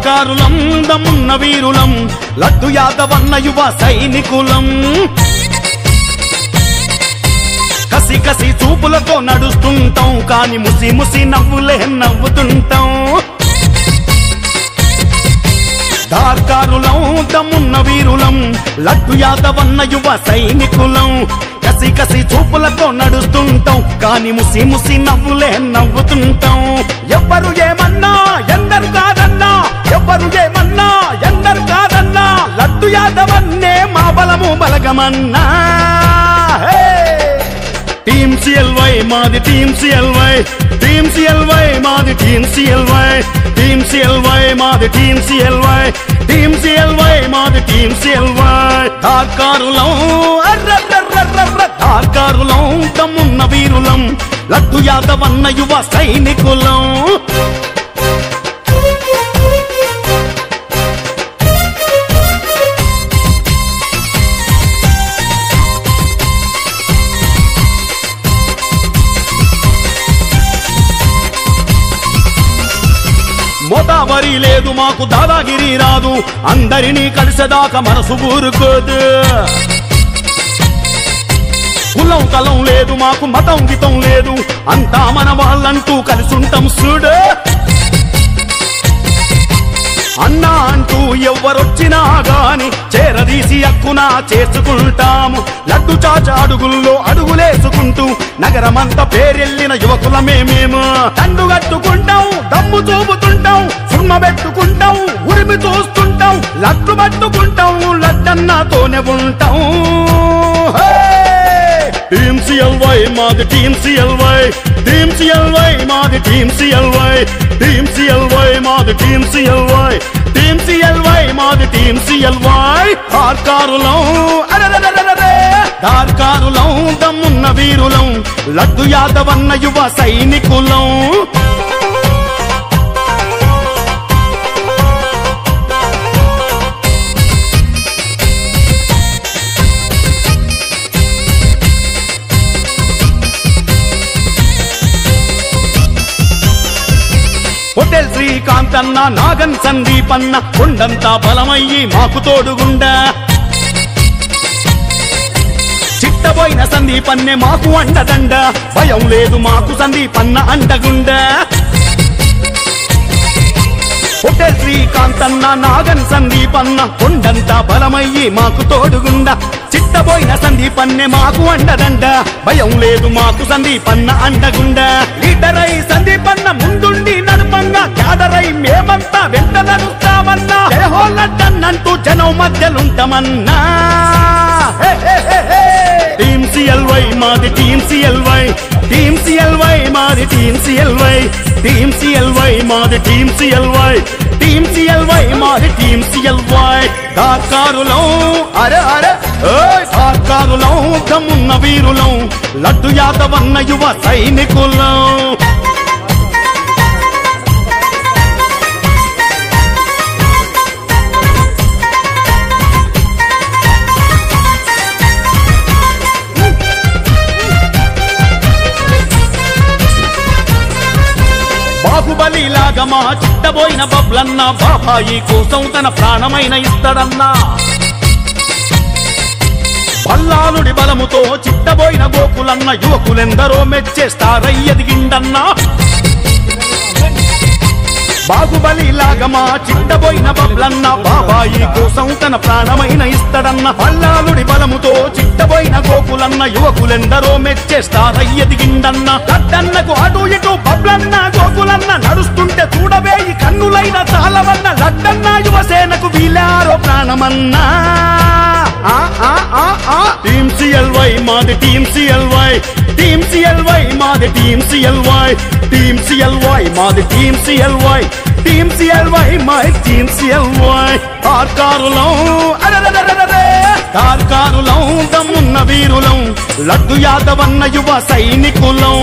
తార్కారులం దమ్మున్న వీరులం లడ్డు యాదవన్న యువ సైనికులం కసి కసి చూపులతో నడుస్తుంటాం కాని ముసి ముసి నవ్వులే నవ్వుతుంటాం తార్కారులం దమ్మున్న వీరులం లడ్డు యాదవన్న యువ సైనికులం కసి కసి చూపులతో నడుస్తుంటాం కాని ముసి ముసి నవ్వులే నవ్వుతుంటాం ఎవ్వరు ఏమన్నా ఎందరు కాదన్నా ఎవ్వరు ఏమన్నా ఎందరు కాదన్నా లడ్డు యాదవన్నే మా బలము బలగమన్నా టీం సిఎల్వై మాది టీం సిఎల్వై టీం సిఎల్వై మాది టీం సిఎల్వై టీం సిఎల్వై మాది టీం సిఎల్వై టీం సిఎల్వై మాది టీం సిఎల్వై తార్కారులం తార్కారులం దమ్మున్న వీరులం లడ్డు యాదవన్న యువ సైనికులం మోతాబరి లేదు మాకు దాదాగిరి రాదు అందరినీ కలిసేదాకా మనసు ఊరుకోదు కులం కలం లేదు మాకు మతం గితం లేదు అంతా మన వాళ్ళంటూ కలిసుంటాం చూడు అన్నా అంటూ ఎవ్వరొచ్చినా గాని చేరదీసి అక్కునా చేసుకుంటాము లడ్డు చాచ అడుగుల్లో అడుగులేసుకుంటూ నగరమంతా పేరెళ్ళిన యువకులమే మేము తండు కట్టుకుంటాం దమ్ము చూపుతుంటాం సుర్మ పెట్టుకుంటాం ఉరిమి చూస్తుంటాం లడ్డు పట్టుకుంటాం లడ్డన్నతోనే ఉంటాం టీం సిఎల్వై మాది టీం సిఎల్వై టీం సిఎల్వై మాది టీం సిఎల్వై టీం సిఎల్వై మాది టీం సిఎల్వై టీం సిఎల్వై మాది టీం సిఎల్వై తార్కారులం తార్కారులం దమ్మున్న వీరులం లడ్డు యాదవన్న యువ సైనికులం హోటల్ శ్రీకాంత్ అన్న నాగన్ సందీప్ అన్న కొండంతా బలమయ్యి మాకు తోడుగుండా చిట్టబోయిన సందీప్ అన్నే మాకు అండదండ భయం లేదు మాకు సందీప్ అన్న అండగుండా హోటల్ శ్రీకాంత్ అన్న నాగన్ సందీప్ అన్న కొండంతా బలమయ్యి మాకు తోడుగుండా చిట్టబోయిన సందీప్ అన్నే మాకు అండదండ భయం లేదు మాకు సందీప్ అన్న అండగుండా లీడరై సందీప్ అన్న ముందుండి నడుపంగా క్యాడరై మేమంతా వెంట నడుస్తామన్నా జయహోలడ్డన్నంటూ జనం మధ్యలుంటామన్నా టీం సిఎల్వై మాది టీం సిఎల్వై టీం సిఎల్వై మాది టీం సిఎల్వై టీం సిఎల్వై మాది టీం సిఎల్వై టీం సిఎల్వై మాది టీం సిఎల్వై తార్కారులం తార్కారులం దమ్మున్న వీరులం లడ్డు యాదవన్న యువ సైనికులం బాహుబలిలాగా మా చిట్టబోయిన బబ్లన్న బాబాయి కోసం తన ప్రాణమైన ఇస్తాడన్నా పల్లాలుడి బలముతో చిట్టబోయిన గోకులన్న యువకులెందరో మెచ్చేస్తారయ్యదిగిండన్నా బాహుబలిలాగా మా చిట్టబోయిన బబ్లన్న బాబాయి కోసం తన ప్రాణమైన ఇస్తాడన్న పల్లాలుడి బలముతో చిట్టబోయిన గోకులన్న యువకులెందరో మెచ్చేస్తారయ్యదిగిండన్న లడ్డన్నకు అటు ఇటు బబ్లన్న గోకులన్న నడుస్తుంటే చూడవే ఈ కన్నులైన చాలవన్న లడ్డన్న యువసేనకు వీలారో ప్రాణమన్నా టీం సిఎల్వై మాది టీం సిఎల్వై టీం సిఎల్వై మాది టీం సిఎల్వై టీం సిఎల్వై మాది టీం సిఎల్వై టీం సిఎల్వై మాది టీం సిఎల్వై తార్కారులం తార్కారులం దమ్మున్న వీరులం లడ్డు యాదవన్న యువ సైనికులం